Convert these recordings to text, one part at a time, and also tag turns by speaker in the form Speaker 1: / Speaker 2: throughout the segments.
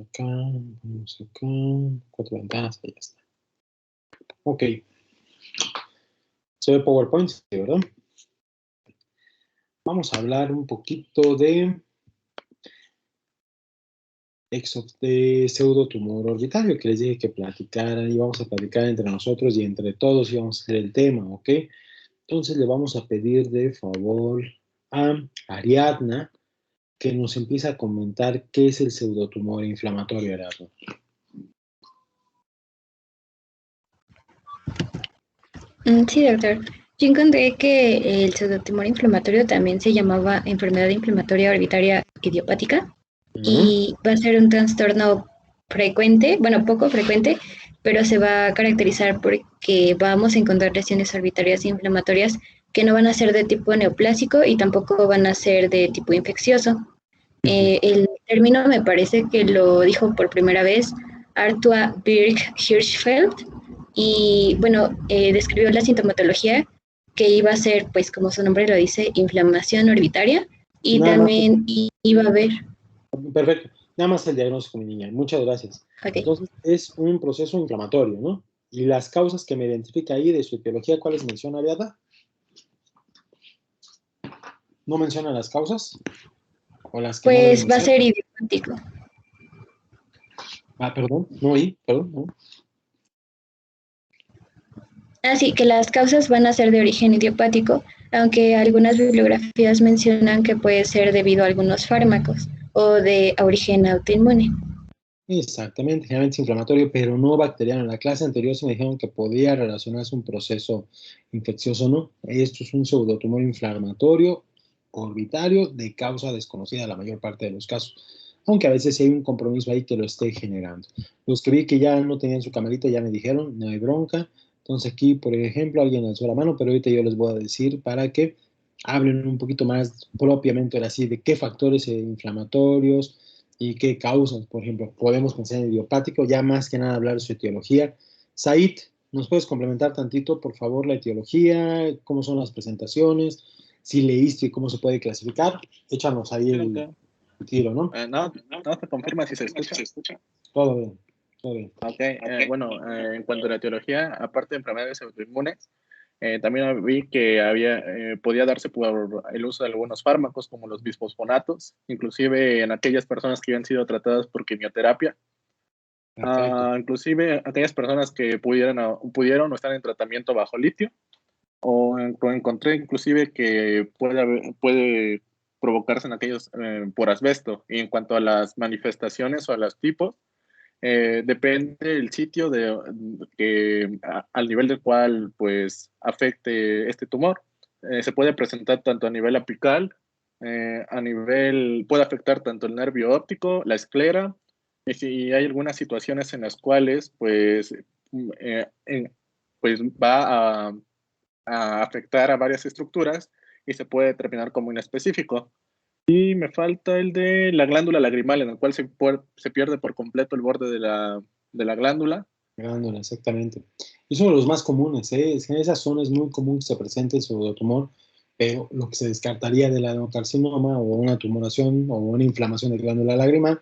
Speaker 1: acá, ponemos acá, 4 ventanas, ahí está. Ok. ¿Se ve PowerPoint? Sí, ¿verdad? Vamos a hablar un poquito de pseudotumor orbitario, que les dije que platicaran y vamos a platicar entre nosotros y entre todos y vamos a hacer el tema, ¿ok? Entonces le vamos a pedir de favor a Ariadna que nos empiece a comentar qué es el pseudotumor inflamatorio, Ariadna.
Speaker 2: Sí, doctor. Yo encontré que el pseudotumor inflamatorio también se llamaba enfermedad inflamatoria orbitaria idiopática y va a ser un trastorno frecuente, bueno, poco frecuente, pero se va a caracterizar porque vamos a encontrar lesiones orbitarias inflamatorias que no van a ser de tipo neoplásico y tampoco van a ser de tipo infeccioso. El término me parece que lo dijo por primera vez Arthur Birk Hirschfeld y bueno, describió la sintomatología que iba a ser, pues como su nombre lo dice, inflamación orbitaria y
Speaker 1: Nada más.
Speaker 2: también iba a haber.
Speaker 1: Perfecto. Nada más el diagnóstico, mi niña. Muchas gracias.
Speaker 2: Okay.
Speaker 1: Entonces, es un proceso inflamatorio, ¿no? Y las causas que me identifica ahí de su etiología, ¿cuáles menciona, Ariadna? ¿No menciona las causas? ¿O las que
Speaker 2: Pues
Speaker 1: no
Speaker 2: va a ser idiopático.
Speaker 1: Perdón, no oí, perdón, no.
Speaker 2: Así que las causas van a ser de origen idiopático, aunque algunas bibliografías mencionan que puede ser debido a algunos fármacos o de origen autoinmune.
Speaker 1: Exactamente, generalmente es inflamatorio, pero no bacteriano. En la clase anterior se me dijeron que podía relacionarse un proceso infeccioso, ¿no? Esto es un pseudotumor inflamatorio orbitario de causa desconocida la mayor parte de los casos, aunque a veces sí hay un compromiso ahí que lo esté generando. Los que vi que ya no tenían su camarita ya me dijeron, no hay bronca. Entonces aquí, por ejemplo, alguien alzó la mano, pero ahorita yo les voy a decir para que hablen un poquito más propiamente ahora sí de qué factores inflamatorios y qué causas, por ejemplo, podemos pensar en idiopático, ya más que nada hablar de su etiología. Said, ¿nos puedes complementar tantito, por favor, la etiología, cómo son las presentaciones, si leíste y cómo se puede clasificar? Échanos ahí el tiro, ¿no?
Speaker 3: No se confirma si se escucha.
Speaker 1: Todo bien, todo bien.
Speaker 3: Bueno, en cuanto a la etiología, aparte de enfermedades autoinmunes, también vi que podía darse por el uso de algunos fármacos como los bisfosfonatos, inclusive en aquellas personas que habían sido tratadas por quimioterapia. Inclusive aquellas personas que pudieron o estar en tratamiento bajo litio, o encontré inclusive que puede provocarse en aquellos por asbesto. Y en cuanto a las manifestaciones o a los tipos, depende del sitio al nivel del cual pues afecte este tumor. Se puede presentar tanto a nivel apical, puede afectar tanto el nervio óptico, la esclera, y si hay algunas situaciones en las cuales eh, pues va a afectar a varias estructuras y se puede determinar como inespecífico. Y me falta el de la glándula lagrimal, en el cual se pierde por completo el borde de la glándula.
Speaker 1: Glándula, exactamente. Es uno de los más comunes, ¿eh? En esa zona es muy común que se presente el pseudotumor, pero lo que se descartaría del adenocarcinoma o una tumoración o una inflamación de glándula lagrimal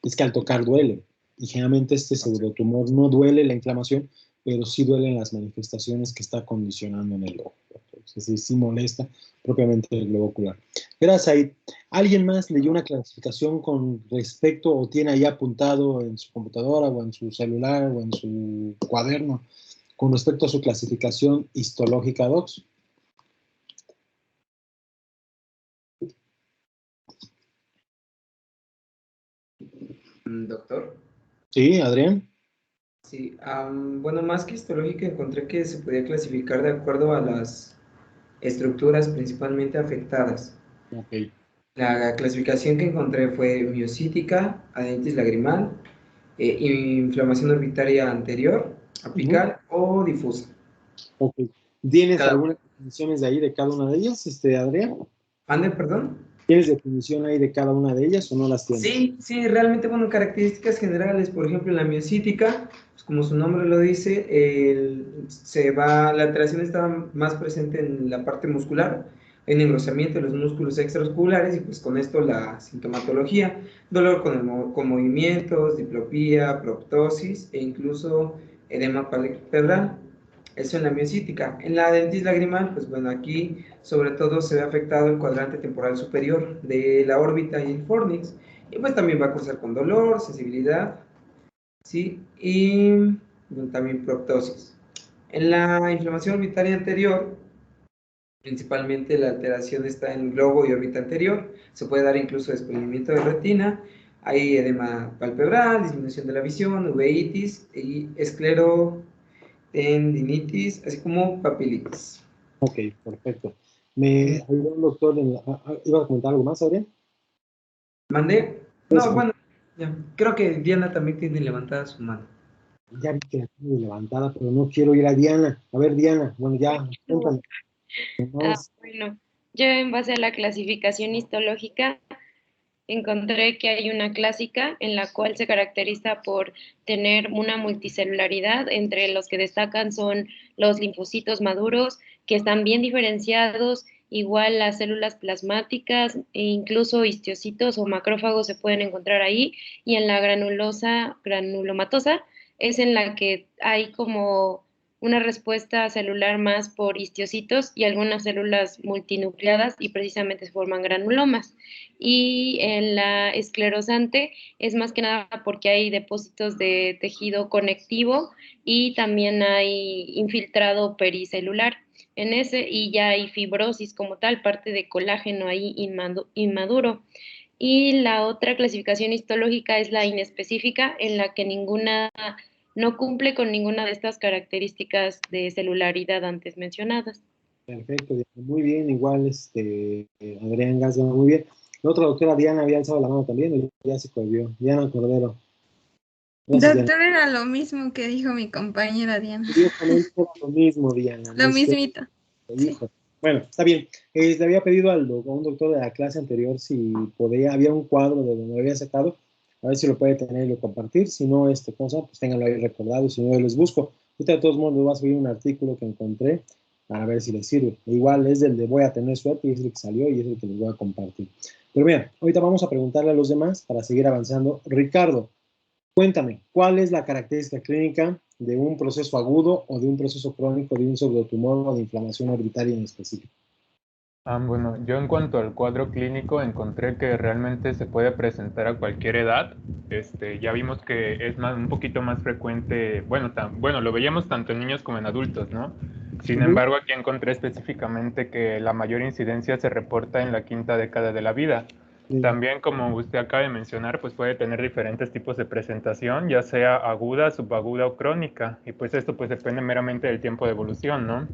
Speaker 1: es que al tocar duele. Y generalmente este pseudotumor no duele la inflamación, pero sí duelen las manifestaciones que está condicionando en el ojo. Entonces sí molesta propiamente el globo ocular. Gracias, Aid. ¿Alguien más leyó una clasificación con respecto o tiene ahí apuntado en su computadora o en su celular o en su cuaderno con respecto a su clasificación histológica, Docs?
Speaker 4: Doctor.
Speaker 1: Sí, Adrián.
Speaker 4: Sí, bueno, más que histológica encontré que se podía clasificar de acuerdo a las estructuras principalmente afectadas.
Speaker 1: Okay.
Speaker 4: La clasificación que encontré fue miocítica, adenitis lagrimal, inflamación orbitaria anterior, apical o difusa.
Speaker 1: Okay. ¿Tienes algunas definiciones de ahí de cada una de ellas, Adrián?
Speaker 4: ¿Ande, perdón?
Speaker 1: ¿Tienes definición ahí de cada una de ellas o no las tienes?
Speaker 4: Sí, realmente, bueno, características generales, por ejemplo, en la miocítica, pues como su nombre lo dice, la alteración está más presente en la parte muscular, Hay un engrosamiento de los músculos extraosculares y pues con esto la sintomatología, dolor con movimientos, diplopía, proptosis e incluso edema palpebral. Eso en la miocítica. En la dentitis lagrimal, pues bueno, aquí sobre todo se ve afectado el cuadrante temporal superior de la órbita y el fornix. Y pues también va a cursar con dolor, sensibilidad, ¿sí? Y bueno, también proptosis. En la inflamación orbitaria anterior, principalmente la alteración está en globo y órbita anterior, se puede dar incluso desprendimiento de retina, hay edema palpebral, disminución de la visión, uveitis y esclerotendinitis, así como papilitis.
Speaker 1: Ok, perfecto. Me ayudó un doctor, ¿iba a comentar algo más, Adrián?
Speaker 4: ¿Mandé? No, bueno, ya. Creo que Diana también tiene levantada su mano.
Speaker 1: Ya vi que la tengo levantada, pero no quiero ir a Diana. A ver, Diana, bueno, ya, cuéntame.
Speaker 5: Bueno, yo en base a la clasificación histológica encontré que hay una clásica en la cual se caracteriza por tener una multicelularidad. Entre los que destacan son los linfocitos maduros, que están bien diferenciados, igual las células plasmáticas e incluso histocitos o macrófagos se pueden encontrar ahí, y en la granulomatosa es en la que hay como una respuesta celular más por histocitos y algunas células multinucleadas y precisamente se forman granulomas. Y en la esclerosante es más que nada porque hay depósitos de tejido conectivo y también hay infiltrado pericelular en ese, y ya hay fibrosis como tal, parte de colágeno ahí inmaduro. Y la otra clasificación histológica es la inespecífica, en la que no cumple con ninguna de estas características de celularidad antes mencionadas.
Speaker 1: Perfecto, Diana, muy bien, igual Adrián Gasga, muy bien. La otra doctora Diana había alzado la mano también, o ya se colgó. Diana Cordero. Gracias,
Speaker 6: Doctor,
Speaker 1: Diana.
Speaker 6: era lo mismo que dijo mi compañera Diana.
Speaker 1: Directamente era lo mismo, Diana.
Speaker 6: Lo mismito. Sí.
Speaker 1: Bueno, está bien. Le había pedido a un doctor de la clase anterior si podía, había un cuadro de donde lo había sacado, a ver si lo puede tener y lo compartir. Si no, cosa, pues ténganlo ahí recordado, si no, yo les busco. Ahorita de todos modos les voy a subir un artículo que encontré para ver si les sirve. Igual es del de voy a tener suerte y es el que salió y es el que les voy a compartir. Pero mira, ahorita vamos a preguntarle a los demás para seguir avanzando. Ricardo, cuéntame, ¿cuál es la característica clínica de un proceso agudo o de un proceso crónico de un pseudotumor o de inflamación orbitaria en específico?
Speaker 7: Bueno, yo en cuanto al cuadro clínico encontré que realmente se puede presentar a cualquier edad. Ya vimos que es un poquito más frecuente, bueno, lo veíamos tanto en niños como en adultos, ¿no? Sin embargo, aquí encontré específicamente que la mayor incidencia se reporta en la quinta década de la vida. También, como usted acaba de mencionar, pues puede tener diferentes tipos de presentación, ya sea aguda, subaguda o crónica, y pues esto pues depende meramente del tiempo de evolución, ¿no?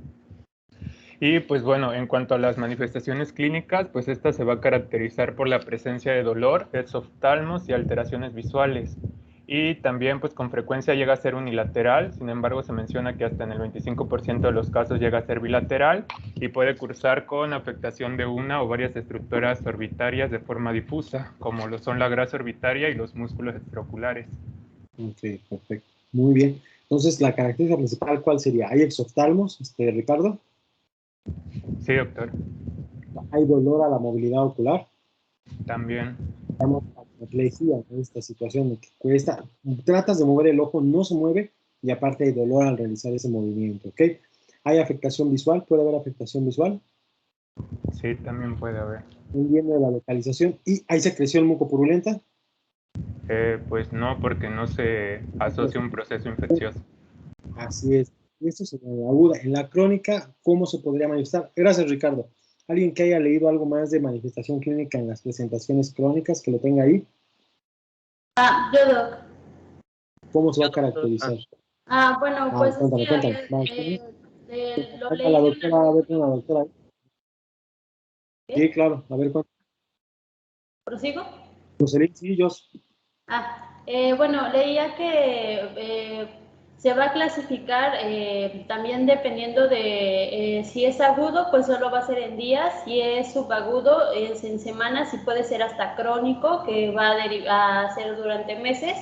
Speaker 7: Y pues bueno, en cuanto a las manifestaciones clínicas, pues esta se va a caracterizar por la presencia de dolor, exoftalmos y alteraciones visuales. Y también pues con frecuencia llega a ser unilateral, sin embargo se menciona que hasta en el 25% de los casos llega a ser bilateral y puede cursar con afectación de una o varias estructuras orbitarias de forma difusa, como lo son la grasa orbitaria y los músculos extraoculares.
Speaker 1: Ok, perfecto. Muy bien. Entonces, la característica principal, ¿cuál sería? ¿Hay exoftalmos, Ricardo?
Speaker 7: Sí, doctor.
Speaker 1: ¿Hay dolor a la movilidad ocular?
Speaker 7: También.
Speaker 1: Estamos en aplexia, en esta situación de que cuesta, tratas de mover el ojo, no se mueve y aparte hay dolor al realizar ese movimiento, ¿ok? ¿Hay afectación visual? ¿Puede haber afectación visual?
Speaker 7: Sí, también puede haber.
Speaker 1: Hundiendo de la localización. ¿Y hay secreción mucopurulenta?
Speaker 7: Pues no, porque no se asocia un proceso infeccioso.
Speaker 1: Así es. Esto es en la aguda. En la crónica, ¿cómo se podría manifestar? Gracias, Ricardo. ¿Alguien que haya leído algo más de manifestación clínica en las presentaciones crónicas que lo tenga ahí?
Speaker 8: Yo, Doc.
Speaker 1: ¿Cómo se va a caracterizar?
Speaker 8: Bueno, pues
Speaker 1: Cuéntame.
Speaker 8: lo
Speaker 1: A
Speaker 8: leí
Speaker 1: la
Speaker 8: en
Speaker 1: doctora, a ver, una doctora. Sí, claro. A ver, cuéntame.
Speaker 8: ¿Prosigo?
Speaker 1: Jocelyn, sí, yo.
Speaker 8: Bueno, leía que se va a clasificar también dependiendo de si es agudo, pues solo va a ser en días, si es subagudo es en semanas y puede ser hasta crónico, que va a ser durante meses.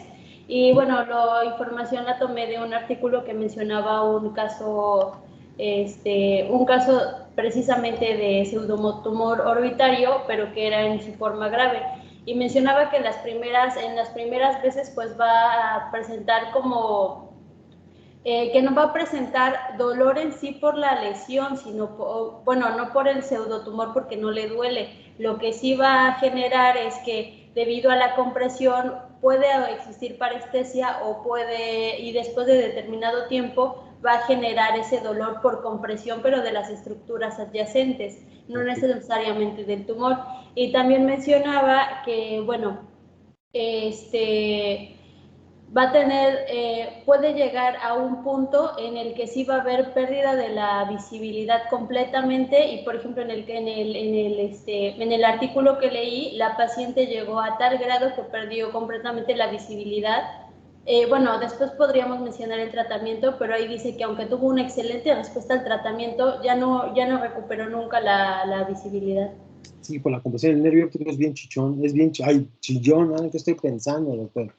Speaker 8: Y bueno, la información la tomé de un artículo que mencionaba un caso un caso precisamente de pseudotumor orbitario, pero que era en su forma grave. Y mencionaba que en las primeras veces pues va a presentar como que no va a presentar dolor en sí por la lesión, sino, bueno, no por el pseudotumor porque no le duele. Lo que sí va a generar es que debido a la compresión puede existir parestesia y después de determinado tiempo va a generar ese dolor por compresión, pero de las estructuras adyacentes, no necesariamente del tumor. Y también mencionaba que, bueno, va a tener, puede llegar a un punto en el que sí va a haber pérdida de la visibilidad completamente y por ejemplo en el artículo que leí, la paciente llegó a tal grado que perdió completamente la visibilidad. Bueno, después podríamos mencionar el tratamiento, pero ahí dice que aunque tuvo una excelente respuesta al tratamiento, ya no recuperó nunca la visibilidad.
Speaker 1: Sí, por la compresión del nervio óptico es bien chichón, chillón, ¿no? ¿Qué estoy pensando, doctor?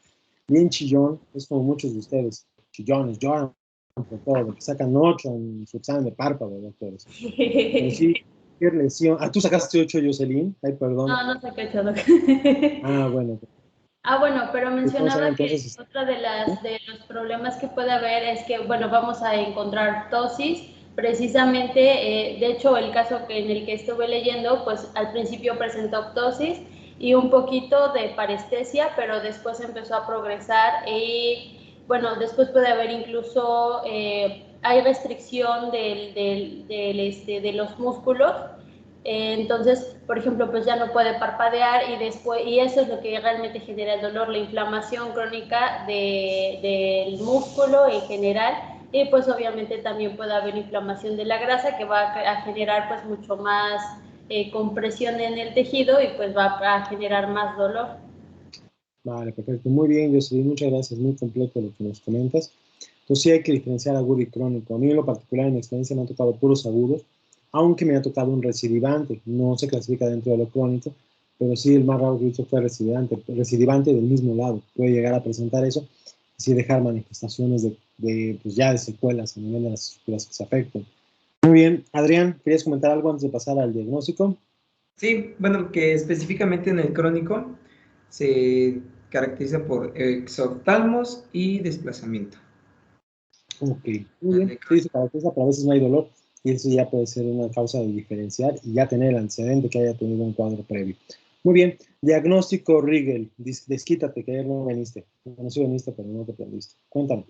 Speaker 1: Bien chillón, es como muchos de ustedes, chillones, lloran por todo, que sacan 8 en su examen de párpado, doctores. Pero sí, qué lesión. Ah, ¿tú sacaste 8, Jocelyn? Ay, perdón.
Speaker 8: No saqué 8, doctor.
Speaker 1: Bueno.
Speaker 8: Bueno, pero mencionaba
Speaker 1: entonces,
Speaker 8: que otra de los problemas que puede haber es que, bueno, vamos a encontrar ptosis, precisamente, de hecho, el caso en el que estuve leyendo, pues al principio presentó ptosis y un poquito de parestesia, pero después empezó a progresar y, bueno, después puede haber incluso, hay restricción de los músculos. Entonces, por ejemplo, pues ya no puede parpadear y eso es lo que realmente genera el dolor, la inflamación crónica del músculo en general, y pues obviamente también puede haber inflamación de la grasa que va a generar pues mucho más compresión en el tejido y pues va a generar más dolor.
Speaker 1: Vale, perfecto. Muy bien, Jocelyn, muchas gracias. Muy completo lo que nos comentas. Entonces sí hay que diferenciar agudo y crónico. A mí en lo particular, en mi experiencia, me han tocado puros agudos, aunque me ha tocado un recidivante. No se clasifica dentro de lo crónico, pero sí el más raro que he visto fue recidivante del mismo lado. Puede llegar a presentar eso y sí dejar manifestaciones pues ya de secuelas a nivel de las estructuras que se afectan. Muy bien. Adrián, ¿querías comentar algo antes de pasar al diagnóstico?
Speaker 4: Sí, bueno, que específicamente en el crónico se caracteriza por exoftalmos y desplazamiento.
Speaker 1: Ok, muy bien. Sí, se caracteriza, pero a veces no hay dolor y eso ya puede ser una causa de diferenciar y ya tener el antecedente que haya tenido un cuadro previo. Muy bien, diagnóstico Rigel, desquítate que ayer no veniste. No sí veniste, pero no te perdiste. Cuéntame.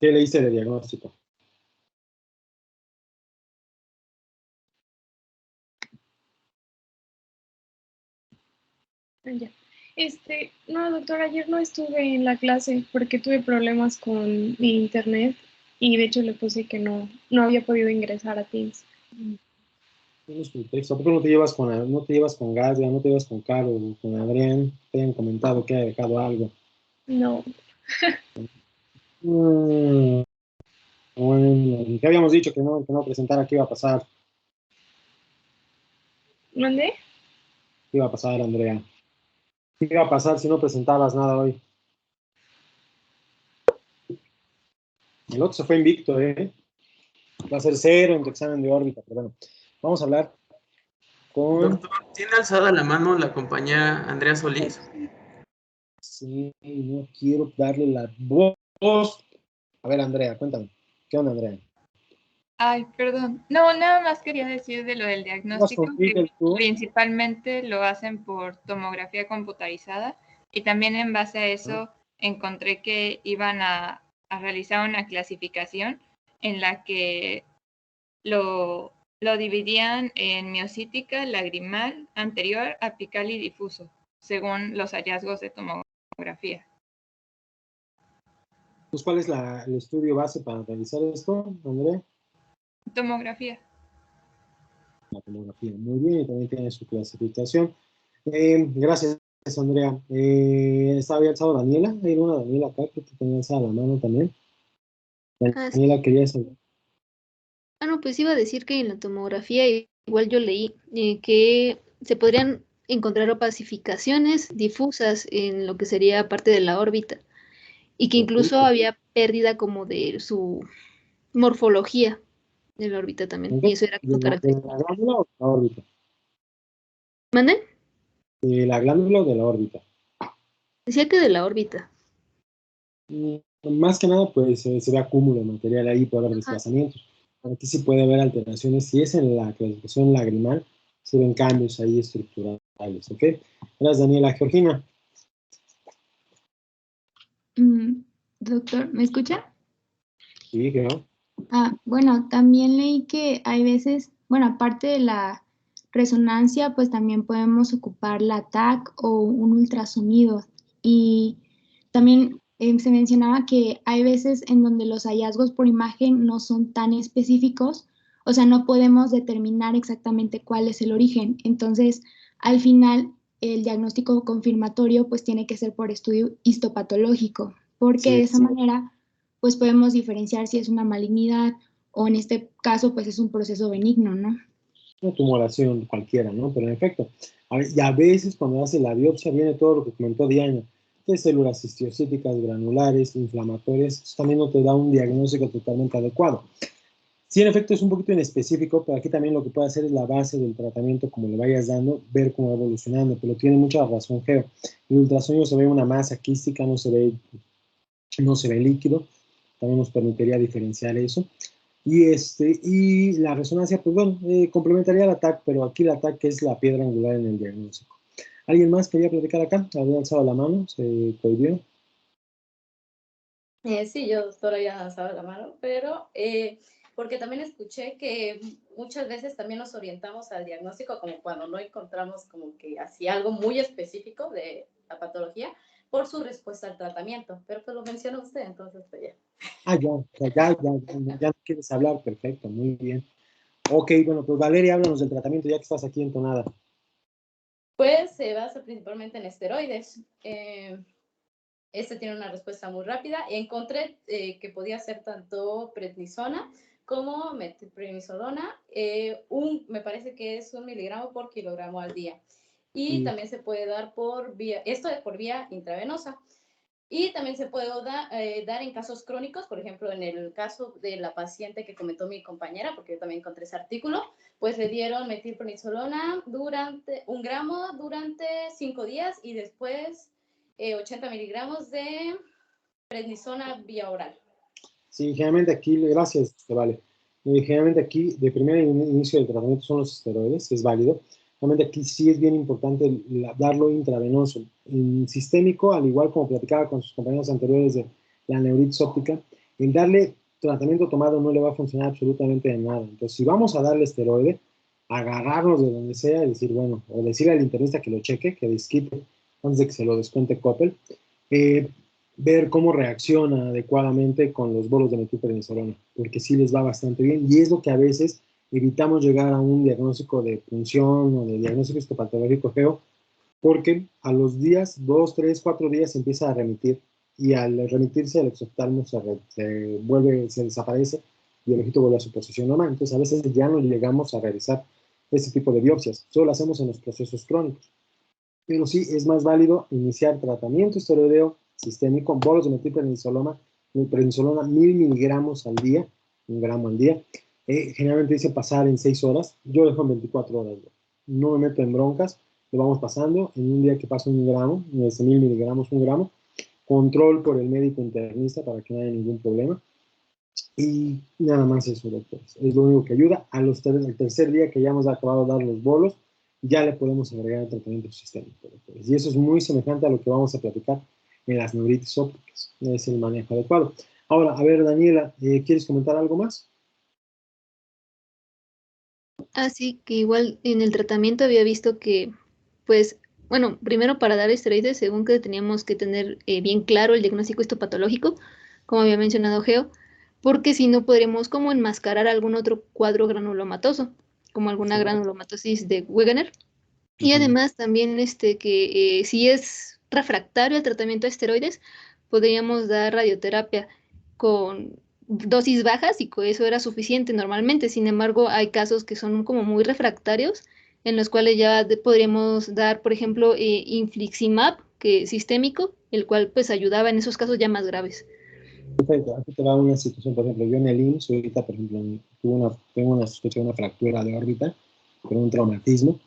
Speaker 1: ¿Qué leíste de diagnóstico?
Speaker 6: Ya. No, doctor, ayer no estuve en la clase porque tuve problemas con mi internet y de hecho le puse que no había podido ingresar a Teams.
Speaker 1: Tienes tu texto. ¿Por qué no te llevas con Gadia, no te llevas con Caro o con Adrián? Te han comentado que ha dejado algo.
Speaker 6: No.
Speaker 1: Bueno, que habíamos dicho que no presentara, ¿qué iba a pasar?
Speaker 6: ¿Mandé?
Speaker 1: ¿Qué iba a pasar, Andrea? ¿Qué iba a pasar si no presentabas nada hoy? El otro se fue invicto, ¿eh? Va a ser 0 en tu examen de órbita, pero bueno. Vamos a hablar con...
Speaker 9: Doctor, ¿tiene alzada la mano la compañera Andrea Solís?
Speaker 1: Sí, no quiero darle la voz. A ver, Andrea, cuéntame. ¿Qué onda, Andrea?
Speaker 6: Ay, perdón. No, nada más quería decir de lo del diagnóstico, que principalmente lo hacen por tomografía computarizada y también en base a eso encontré que iban a realizar una clasificación en la que lo dividían en miocítica, lagrimal, anterior, apical y difuso, según los hallazgos de tomografía.
Speaker 1: Pues, ¿cuál es el estudio base para realizar esto, Andrea?
Speaker 6: Tomografía.
Speaker 1: La tomografía, muy bien, y también tiene su clasificación. Gracias, Andrea. ¿Estaba alzado Daniela? ¿Hay una Daniela acá que te tenía alzada la mano también? Daniela,
Speaker 2: Sí.
Speaker 1: quería saber.
Speaker 2: No, pues iba a decir que en la tomografía igual yo leí que se podrían encontrar opacificaciones difusas en lo que sería parte de la órbita.
Speaker 10: y que incluso había pérdida como de su morfología de la órbita también, y eso era como característico.
Speaker 1: ¿De la glándula o de la órbita?
Speaker 10: ¿Mande?
Speaker 1: ¿De la glándula o de la órbita?
Speaker 10: Decía que de la órbita.
Speaker 1: Más que nada, pues se ve acúmulo de material ahí, puede haber desplazamientos. Aquí sí puede haber alteraciones. Si es en la clasificación lagrimal, se ven cambios ahí estructurales, ¿ok? Gracias, Daniela. Georgina.
Speaker 11: Doctor, ¿me escucha?
Speaker 1: Sí, creo.
Speaker 11: Bueno, también leí que hay veces, bueno, aparte de la resonancia, pues también podemos ocupar la TAC o un ultrasonido. Y también se mencionaba que hay veces en donde los hallazgos por imagen no son tan específicos, o sea, no podemos determinar exactamente cuál es el origen. Entonces, al final, el diagnóstico confirmatorio pues tiene que ser por estudio histopatológico, porque de esa manera pues podemos diferenciar si es una malignidad o en este caso pues es un proceso benigno, ¿no?
Speaker 1: Una tumoración cualquiera, ¿no? Pero en efecto, y a veces cuando hace la biopsia viene todo lo que comentó Diana, de células histiocíticas, granulares, inflamatorias, eso también no te da un diagnóstico totalmente adecuado. Sí, en efecto es un poquito inespecífico, pero aquí también lo que puede hacer es la base del tratamiento, como le vayas dando, ver cómo va evolucionando, pero tiene mucha razón, Geo. El ultrasonido se ve una masa quística, no se ve líquido, también nos permitiría diferenciar eso. Y la resonancia, pues bueno, complementaría la TAC, pero aquí la TAC es la piedra angular en el diagnóstico. ¿Alguien más quería platicar acá? ¿Había alzado la mano? ¿Se prohibió?
Speaker 8: Sí, yo, doctora, había alzado la mano, pero porque también escuché que muchas veces también nos orientamos al diagnóstico como cuando no encontramos como que así algo muy específico de la patología por su respuesta al tratamiento, pero pues lo mencionó usted, entonces pues ya.
Speaker 1: Ya no quieres hablar, perfecto, muy bien. Ok, bueno, pues Valeria, háblanos del tratamiento ya que estás aquí entonada.
Speaker 8: Pues se basa principalmente en esteroides. Este tiene una respuesta muy rápida. Encontré que podía ser tanto prednisona como metilprednisolona. Me parece que es 1 miligramo por kilogramo al día. Y también se puede dar por vía intravenosa. Y también se puede dar en casos crónicos, por ejemplo, en el caso de la paciente que comentó mi compañera, porque yo también encontré ese artículo, pues le dieron metilprednisolona durante 1 gramo durante 5 días y después 80 miligramos de prednisona vía oral.
Speaker 1: Sí, generalmente aquí, gracias, vale. Generalmente aquí, de primer inicio del tratamiento son los esteroides, es válido. Realmente aquí sí es bien importante darlo intravenoso. En sistémico, al igual como platicaba con sus compañeros anteriores de la neuritis óptica, el darle tratamiento tomado no le va a funcionar absolutamente de nada. Entonces, si vamos a darle esteroide, agarrarnos de donde sea y decir, bueno, o decirle al internista que lo cheque, que desquite antes de que se lo descuente Coppel, ver cómo reacciona adecuadamente con los bolos de metilprednisolona, porque sí les va bastante bien, y es lo que a veces evitamos llegar a un diagnóstico de punción o de diagnóstico histopatológico feo, porque a los días, 2, 3, 4 días se empieza a remitir, y al remitirse el exoftalmo se desaparece, y el ojito vuelve a su posición normal. Entonces a veces ya no llegamos a realizar ese tipo de biopsias, solo lo hacemos en los procesos crónicos. Pero sí es más válido iniciar tratamiento esteroideo sistémico, bolos de metilprednisolona, 1.000 miligramos al día, 1 gramo al día. Generalmente dice pasar en 6 horas, yo dejo en 24 horas. No me meto en broncas, lo vamos pasando. En un día que pasa 1 gramo, 1.000 miligramos, 1 gramo, control por el médico internista para que no haya ningún problema. Y nada más eso, doctores. Es lo único que ayuda. Al tercer día que ya hemos acabado de dar los bolos, ya le podemos agregar el tratamiento sistémico, doctores. Y eso es muy semejante a lo que vamos a platicar en las neuritis ópticas. Es el manejo adecuado. Ahora, a ver, Daniela, ¿quieres comentar algo más?
Speaker 10: Sí, que igual en el tratamiento había visto que, pues, bueno, primero para dar esteroides, según que teníamos que tener bien claro el diagnóstico histopatológico, como había mencionado Geo, porque si no podríamos como enmascarar algún otro cuadro granulomatoso, como alguna granulomatosis de Wegener. Y además también que si es refractario al tratamiento de esteroides, podríamos dar radioterapia con dosis bajas y con eso era suficiente normalmente. Sin embargo, hay casos que son como muy refractarios, en los cuales ya podríamos dar, por ejemplo, infliximab que sistémico, el cual pues ayudaba en esos casos ya más graves.
Speaker 1: Perfecto, aquí te va una situación, por ejemplo, yo en el IMSS, ahorita, por ejemplo, tengo una sospecha de una fractura de órbita, con un traumatismo,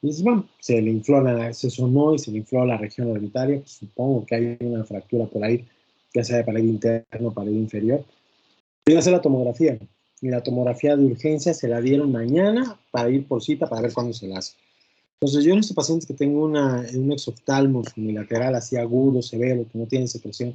Speaker 1: y dices, bueno, se sonó y se le infló la región orbitaria, pues supongo que hay una fractura por ahí, ya sea de pared interna o pared inferior. Voy a hacer la tomografía, y la tomografía de urgencia se la dieron mañana para ir por cita para ver cuándo se la hace. Entonces, yo en estos pacientes que tengo un exoftalmos unilateral así agudo, severo, que no tiene secreción,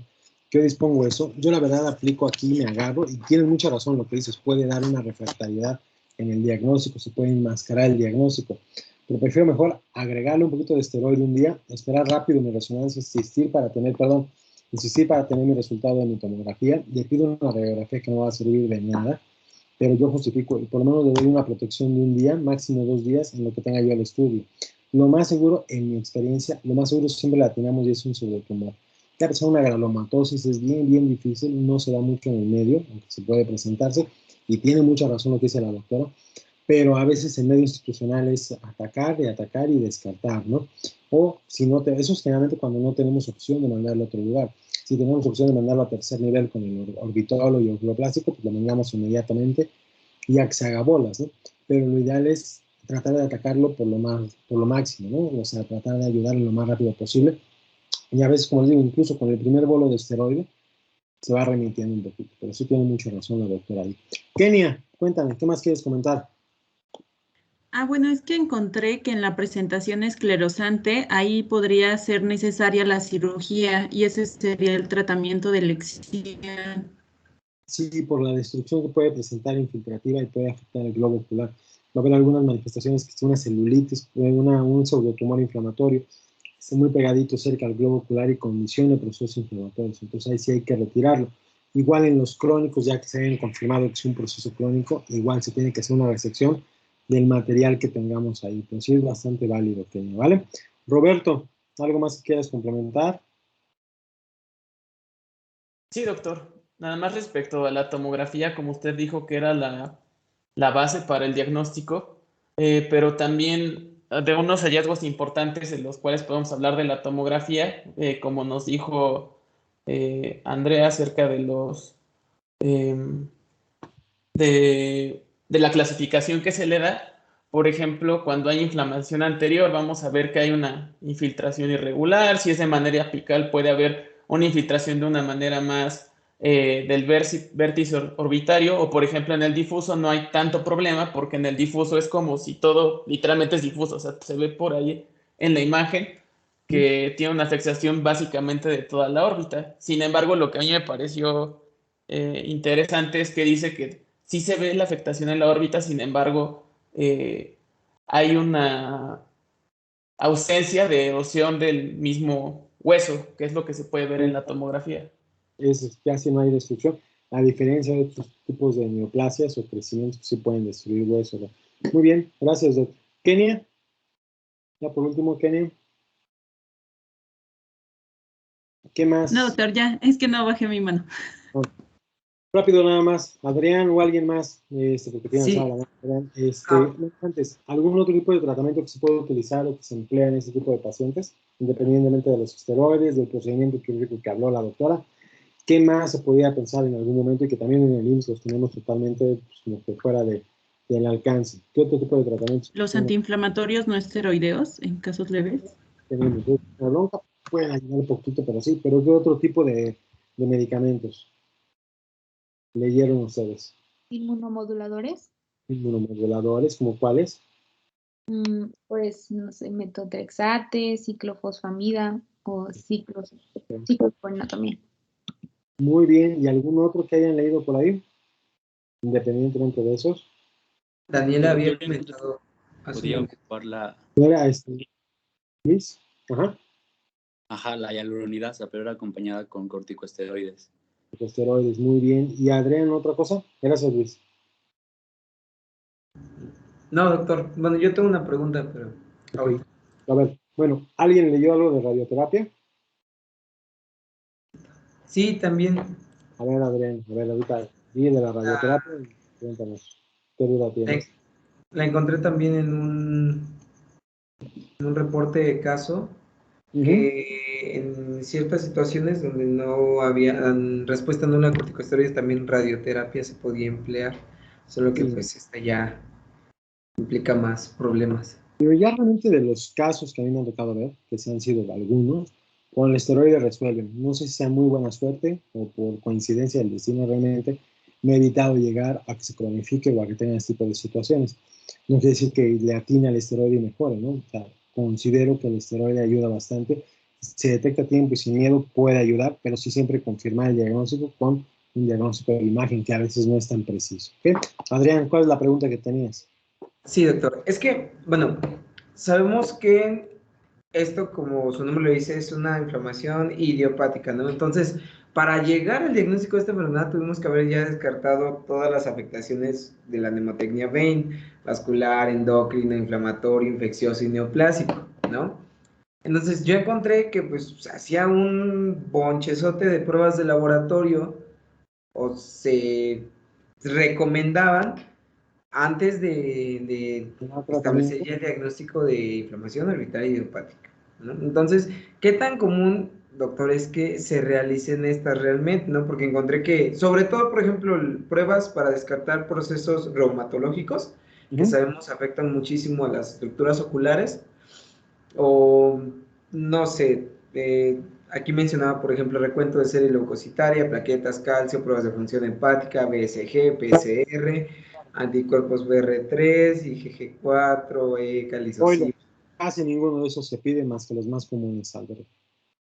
Speaker 1: yo dispongo eso, yo la verdad aplico aquí, me agarro, y tienes mucha razón lo que dices, puede dar una refractariedad en el diagnóstico, se puede enmascarar el diagnóstico, pero prefiero mejor agregarle un poquito de esteroide un día, esperar rápido mi resonancia, insistir para tener mi resultado de mi tomografía, le pido una radiografía que no va a servir de nada, pero yo justifico, y por lo menos le doy una protección de un día, máximo 2 días, en lo que tenga yo el estudio. Lo más seguro, en mi experiencia, lo más seguro siempre la atinamos y es un pseudotumor. Ya que una granulomatosis es bien, bien difícil, no se da mucho en el medio, aunque se puede presentarse, y tiene mucha razón lo que dice la doctora, pero a veces el medio institucional es atacar y descartar, ¿no? O si no, eso es generalmente cuando no tenemos opción de mandarlo a otro lugar. Si tenemos opción de mandarlo a tercer nivel con el orbitólogo y oculoplástico, pues lo mandamos inmediatamente y ya que se haga bolas, ¿no? Pero lo ideal es tratar de atacarlo por lo máximo, ¿no? O sea, tratar de ayudarle lo más rápido posible. Y a veces, como les digo, incluso con el primer bolo de esteroide, se va remitiendo un poquito. Pero sí tiene mucha razón la doctora ahí. Kenia, cuéntame, ¿qué más quieres comentar?
Speaker 12: Bueno, es que encontré que en la presentación esclerosante ahí podría ser necesaria la cirugía y ese sería el tratamiento de elección.
Speaker 1: Sí, por la destrucción que puede presentar infiltrativa y puede afectar el globo ocular. Va a haber algunas manifestaciones, que es una celulitis, un pseudotumor inflamatorio, está muy pegadito cerca al globo ocular y condiciona procesos inflamatorios. Entonces ahí sí hay que retirarlo. Igual en los crónicos, ya que se hayan confirmado que es un proceso crónico, igual se tiene que hacer una resección del material que tengamos ahí. Pero sí es bastante válido, Kenia, ¿vale? Roberto, ¿algo más que quieras complementar?
Speaker 9: Sí, doctor. Nada más respecto a la tomografía, como usted dijo que era la base para el diagnóstico, pero también de unos hallazgos importantes en los cuales podemos hablar de la tomografía, como nos dijo Andrea acerca de los de la clasificación que se le da. Por ejemplo, cuando hay inflamación anterior, vamos a ver que hay una infiltración irregular. Si es de manera apical, puede haber una infiltración de una manera más del vértice orbitario, o por ejemplo en el difuso no hay tanto problema porque en el difuso es como si todo literalmente es difuso, o sea, se ve por ahí en la imagen que tiene una afectación básicamente de toda la órbita. Sin embargo, lo que a mí me pareció interesante es que dice que sí se ve la afectación en la órbita, sin embargo, hay una ausencia de erosión del mismo hueso, que es lo que se puede ver en la tomografía.
Speaker 1: Casi no hay destrucción, a diferencia de otros tipos de neoplasias o crecimientos que sí pueden destruir hueso. Muy bien, gracias, doctor. Kenia, ya por último, Kenia. ¿Qué más?
Speaker 12: No, doctor, ya, es que no bajé mi mano.
Speaker 1: Rápido nada más, Adrián o alguien más, porque tiene
Speaker 4: Sí.
Speaker 1: la mano, antes, ¿algún otro tipo de tratamiento que se puede utilizar o que se emplea en este tipo de pacientes, independientemente de los esteroides, del procedimiento quirúrgico que habló la doctora? ¿Qué más se podía pensar en algún momento y que también en el IMSS los tenemos totalmente pues, como que fuera del alcance? ¿Qué otro tipo de tratamientos?
Speaker 12: Los antiinflamatorios no esteroideos en casos leves.
Speaker 1: Tenemos la bronca, pueden ayudar un poquito, pero sí, pero ¿qué otro tipo de medicamentos leyeron ustedes?
Speaker 11: Inmunomoduladores.
Speaker 1: Inmunomoduladores, ¿como cuáles?
Speaker 11: Pues, no sé, metotrexate, ciclofosfamida o ciclosporina también.
Speaker 1: Muy bien, ¿y algún otro que hayan leído por ahí? Independientemente de esos.
Speaker 4: Daniela había comentado.
Speaker 13: Podía ocupar la...
Speaker 1: ¿Era Luis?
Speaker 13: Ajá, la hialuronidasa, pero era acompañada con corticosteroides.
Speaker 1: Corticosteroides, muy bien. ¿Y Adrián, otra cosa? Gracias, Luis.
Speaker 4: No, doctor. Bueno, yo tengo una pregunta, pero...
Speaker 1: Okay. A ver, bueno, ¿alguien leyó algo de radioterapia?
Speaker 4: Sí, también.
Speaker 1: A ver, Adrián, ahorita di de la radioterapia y cuéntanos. ¿Qué duda tienes?
Speaker 4: La encontré también en un reporte de caso que en ciertas situaciones donde no había respuesta nula a corticosteroides, también radioterapia se podía emplear, solo que pues esta ya implica más problemas.
Speaker 1: Pero ya realmente de los casos que a mí me han tocado ver, que se han sido algunos, con el esteroide resuelven. No sé si sea muy buena suerte o por coincidencia del destino realmente, me he evitado llegar a que se cronifique o a que tenga este tipo de situaciones. No quiere decir que le atine al esteroide y mejore, ¿no? O sea, considero que el esteroide ayuda bastante. Se detecta a tiempo y sin miedo puede ayudar, pero sí siempre confirmar el diagnóstico con un diagnóstico de imagen que a veces no es tan preciso. ¿Okay? Adrián, ¿cuál es la pregunta que tenías?
Speaker 4: Sí, doctor. Es que, bueno, sabemos que esto, como su nombre lo dice, es una inflamación idiopática, ¿no? Entonces, para llegar al diagnóstico de esta enfermedad tuvimos que haber ya descartado todas las afectaciones de la mnemotecnia vein, vascular, endocrino, inflamatorio, infeccioso y neoplásico, ¿no? Entonces, yo encontré que, pues, hacía un bonchezote de pruebas de laboratorio o se recomendaban antes de establecer ya el diagnóstico de inflamación orbital idiopática, ¿no? Entonces, ¿qué tan común, doctor, es que se realicen estas realmente, ¿no? Porque encontré que, sobre todo, por ejemplo, pruebas para descartar procesos reumatológicos, que sabemos afectan muchísimo a las estructuras oculares, o, no sé, aquí mencionaba, por ejemplo, recuento de serie leucocitaria, plaquetas, calcio, pruebas de función hepática, BSG, PCR, anticuerpos BR3, IgG4, calizociba.
Speaker 1: Casi ninguno de esos se pide más que los más comunes, Álvaro.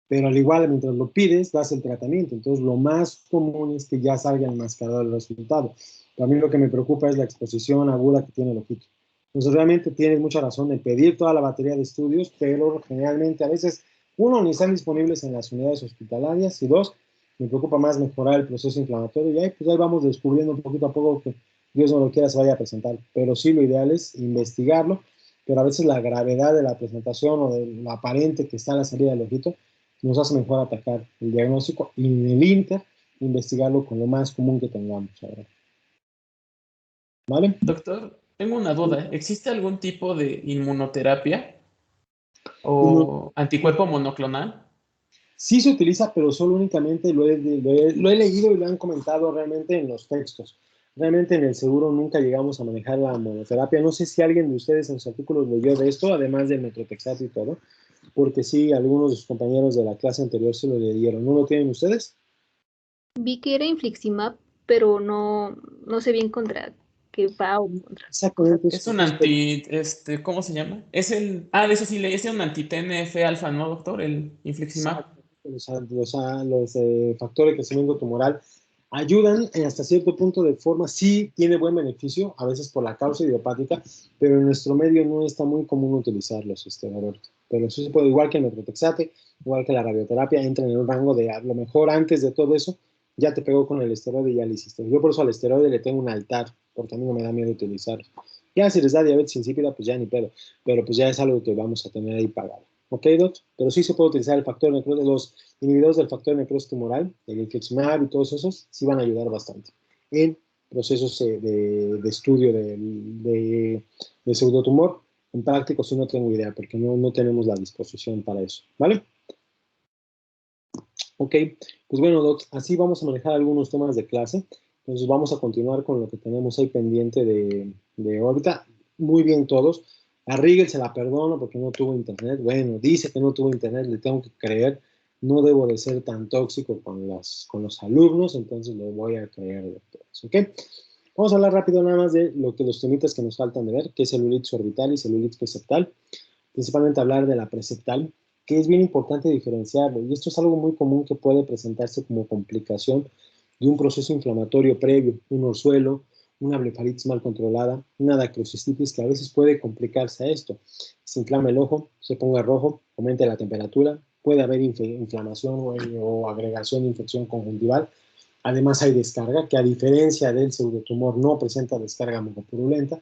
Speaker 1: Pero al igual, mientras lo pides, das el tratamiento. Entonces, lo más común es que ya salga enmascarado el resultado. Para mí lo que me preocupa es la exposición aguda que tiene el ojito. Entonces, realmente tienes mucha razón en pedir toda la batería de estudios, pero generalmente a veces, uno, ni están disponibles en las unidades hospitalarias, y dos, me preocupa más mejorar el proceso inflamatorio. Y ahí, pues ahí vamos descubriendo un poquito a poco que Dios no lo quiera se vaya a presentar. Pero sí, lo ideal es investigarlo, pero a veces la gravedad de la presentación o de lo aparente que está en la salida del ojito nos hace mejor atacar el diagnóstico y en el inter investigarlo con lo más común que tengamos ahora. ¿Vale?
Speaker 9: Doctor, tengo una duda. ¿Existe algún tipo de inmunoterapia o anticuerpo monoclonal?
Speaker 1: Sí se utiliza, pero solo únicamente lo he leído y lo han comentado realmente en los textos. Realmente en el seguro nunca llegamos a manejar la monoterapia. No sé si alguien de ustedes en sus artículos leyó de esto, además del metrotexato y todo, porque sí, algunos de sus compañeros de la clase anterior se lo leyeron. ¿No lo tienen ustedes?
Speaker 10: Vi que era infliximab, pero no sé bien contra qué va o contra.
Speaker 1: Exactamente.
Speaker 9: Es un ¿cómo se llama? Es de eso sí leí, es un anti-TNF-alfa, ¿no, doctor? El infliximab.
Speaker 1: Los factores de crecimiento tumoral ayudan hasta cierto punto de forma, sí tiene buen beneficio, a veces por la causa idiopática, pero en nuestro medio no está muy común utilizarlos, Roberto. Pero eso se puede, igual que el metrotexate, igual que la radioterapia, entra en un rango de, a lo mejor antes de todo eso, ya te pegó con el esteroide y ya lo hiciste. Yo por eso al esteroide le tengo un altar, porque a mí no me da miedo utilizarlo. Ya si les da diabetes insípida, pues ya ni pedo, pero pues ya es algo que vamos a tener ahí pagado. ¿Ok, Doc? Pero sí se puede utilizar el factor necrosis, los inhibidores del factor de necrosis tumoral, el infliximab y todos esos, sí van a ayudar bastante en procesos de estudio de pseudotumor. En práctico sí no tengo idea, porque no tenemos la disposición para eso, ¿vale? Ok, pues bueno, Doc, así vamos a manejar algunos temas de clase. Entonces vamos a continuar con lo que tenemos ahí pendiente de órbita. Muy bien todos. A Rigel se la perdono porque no tuvo internet. Bueno, dice que no tuvo internet, le tengo que creer. No debo de ser tan tóxico con los alumnos, entonces lo voy a creer, doctores. ¿Ok? Vamos a hablar rápido nada más de los temitas que nos faltan de ver, que es celulitis orbital y celulitis preceptal. Principalmente hablar de la preceptal, que es bien importante diferenciarlo. Y esto es algo muy común que puede presentarse como complicación de un proceso inflamatorio previo, un orzuelo, una blefaritis mal controlada, una dacrocistitis que a veces puede complicarse a esto. Se inflama el ojo, se ponga rojo, aumente la temperatura, puede haber inflamación o agregación de infección conjuntival. Además hay descarga, que a diferencia del pseudotumor no presenta descarga mucopurulenta.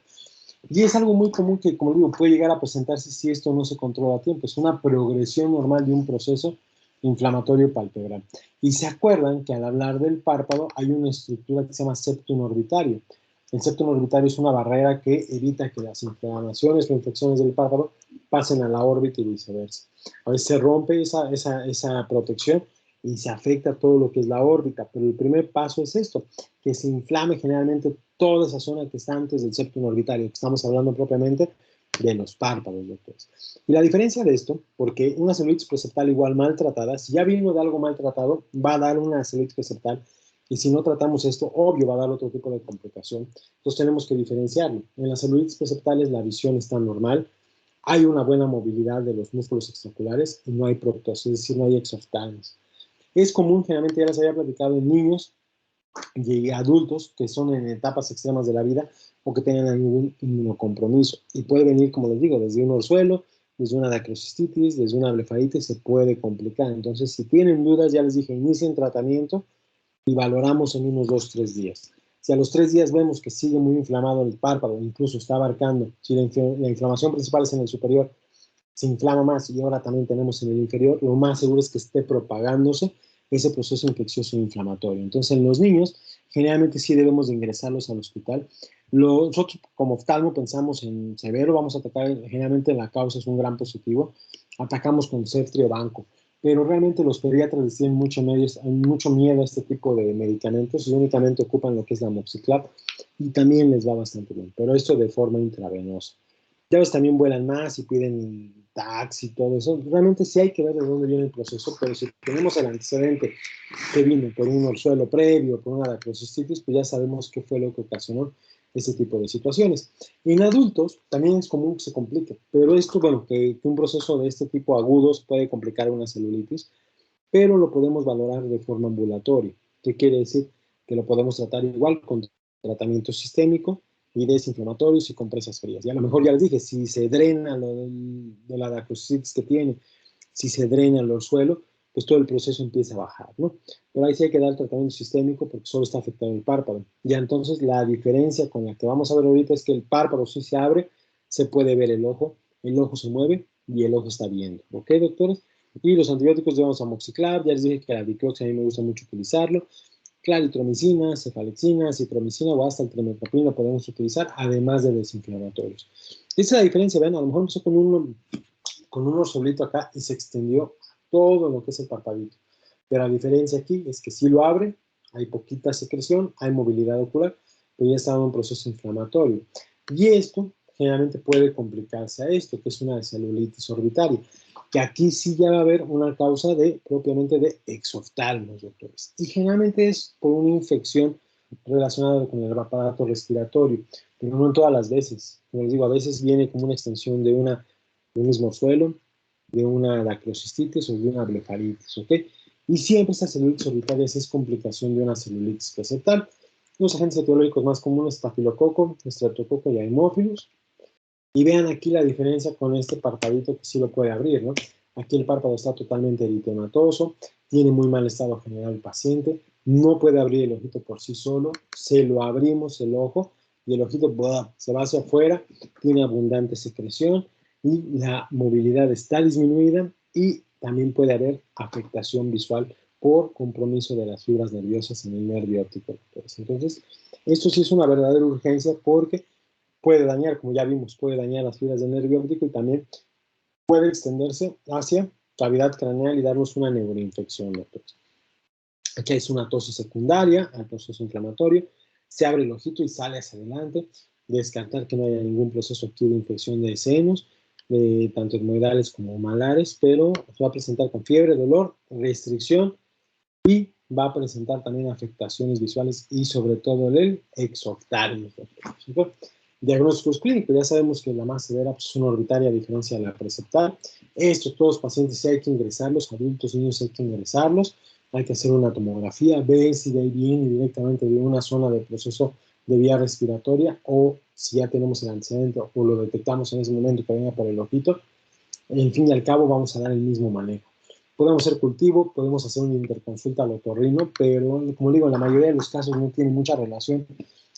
Speaker 1: Y es algo muy común que, como digo, puede llegar a presentarse si esto no se controla a tiempo. Es una progresión normal de un proceso inflamatorio palpebral. Y se acuerdan que al hablar del párpado hay una estructura que se llama septum orbitario. El septum orbitario es una barrera que evita que las inflamaciones o infecciones del párpado pasen a la órbita y viceversa. A veces se rompe esa protección y se afecta todo lo que es la órbita, pero el primer paso es esto, que se inflame generalmente toda esa zona que está antes del septum orbitario, que estamos hablando propiamente de los párpados, doctores. Y la diferencia de esto, porque una celulitis preceptal igual maltratada, si ya vino de algo maltratado, va a dar una celulitis preceptal, y si no tratamos esto, obvio, va a dar otro tipo de complicación. Entonces tenemos que diferenciarlo. En las celulitis preceptales la visión está normal, hay una buena movilidad de los músculos extraoculares y no hay proptosis, es decir, no hay exoftalmos. Es común, generalmente ya les había platicado, en niños y adultos que son en etapas extremas de la vida o que tengan algún inmunocompromiso. Y puede venir, como les digo, desde un orzuelo, desde una dacrocistitis, desde una blefaritis, se puede complicar. Entonces, si tienen dudas, ya les dije, inicien tratamiento y valoramos en unos 2-3 días. Si a los 3 días vemos que sigue muy inflamado el párpado, incluso está abarcando, si la inflamación principal es en el superior, se inflama más y ahora también tenemos en el inferior, lo más seguro es que esté propagándose ese proceso infeccioso inflamatorio. Entonces, en los niños, generalmente sí debemos de ingresarlos al hospital. Nosotros, como oftalmo, pensamos en severo, vamos a atacar, generalmente la causa es un gran positivo, atacamos con Ceftriaxone o Vanco, pero realmente los pediatras les tienen mucho miedo a este tipo de medicamentos y únicamente ocupan lo que es la Amoxiclav y también les va bastante bien, pero esto de forma intravenosa. Ya ves, también vuelan más y piden taxi y todo eso. Realmente sí hay que ver de dónde viene el proceso, pero si tenemos el antecedente que vino por un orzuelo previo, por una dacrocistitis, pues ya sabemos qué fue lo que ocasionó ese tipo de situaciones. En adultos también es común que se complique, pero esto, bueno, que un proceso de este tipo agudos puede complicar una celulitis, pero lo podemos valorar de forma ambulatoria. ¿Qué quiere decir? Que lo podemos tratar igual con tratamiento sistémico y desinflamatorios y compresas frías. Y a lo mejor ya les dije, si se drena de la dacrocistitis que tiene, si se drena el orzuelo, pues todo el proceso empieza a bajar, ¿no? Pero ahí sí hay que dar tratamiento sistémico porque solo está afectado el párpado. Ya entonces la diferencia con la que vamos a ver ahorita es que el párpado sí se abre, se puede ver el ojo se mueve y el ojo está viendo, ¿ok, doctores? Y los antibióticos llevamos Amoxiclav, ya les dije que la diclox a mí me gusta mucho utilizarlo, claritromicina, cefalexina, citromicina o hasta el trimethoprim podemos utilizar, además de desinflamatorios. Esa es la diferencia, ven, a lo mejor empezó con un orzuelito acá y se extendió todo lo que es el párpadito. Pero la diferencia aquí es que si lo abre, hay poquita secreción, hay movilidad ocular, pero ya está en un proceso inflamatorio. Y esto generalmente puede complicarse a esto, que es una celulitis orbitaria, que aquí sí ya va a haber una causa propiamente de exoftalmos, doctores. Y generalmente es por una infección relacionada con el aparato respiratorio, pero no en todas las veces. Como les digo, a veces viene como una extensión de un mismo orzuelo, de una dacrocistitis o de una blefaritis, ¿ok? Y siempre esta celulitis orbitaria es complicación de una celulitis preceptal. Los agentes etiológicos más comunes, estafilococo, estreptococo y haemophilus. Y vean aquí la diferencia con este párpadito que sí lo puede abrir, ¿no? Aquí el párpado está totalmente eritematoso, tiene muy mal estado general el paciente, no puede abrir el ojito por sí solo, se lo abrimos el ojo y el ojito se va hacia afuera, tiene abundante secreción y la movilidad está disminuida y también puede haber afectación visual por compromiso de las fibras nerviosas en el nervio óptico. Entonces, esto sí es una verdadera urgencia porque puede dañar, como ya vimos, puede dañar las fibras del nervio óptico y también puede extenderse hacia cavidad craneal y darnos una neuroinfección, doctores. Aquí es una tosis secundaria al proceso inflamatorio, se abre el ojito y sale hacia adelante, descartar que no haya ningún proceso aquí de infección de senos, tanto etmoidales como malares, pero se va a presentar con fiebre, dolor, restricción y va a presentar también afectaciones visuales y sobre todo el exoftalmo. Diagnósticos clínicos, ya sabemos que la más severa pues, es una orbitaria a diferencia de la preceptal. Estos todos los pacientes sí hay que ingresarlos, adultos, niños hay que ingresarlos, hay que hacer una tomografía, ver si de ahí viene directamente de una zona de proceso de vía respiratoria o si ya tenemos el antecedente o lo detectamos en ese momento que venga por el ojito. En fin y al cabo vamos a dar el mismo manejo. Podemos hacer cultivo, podemos hacer una interconsulta al otorrino, pero como digo, en la mayoría de los casos no tiene mucha relación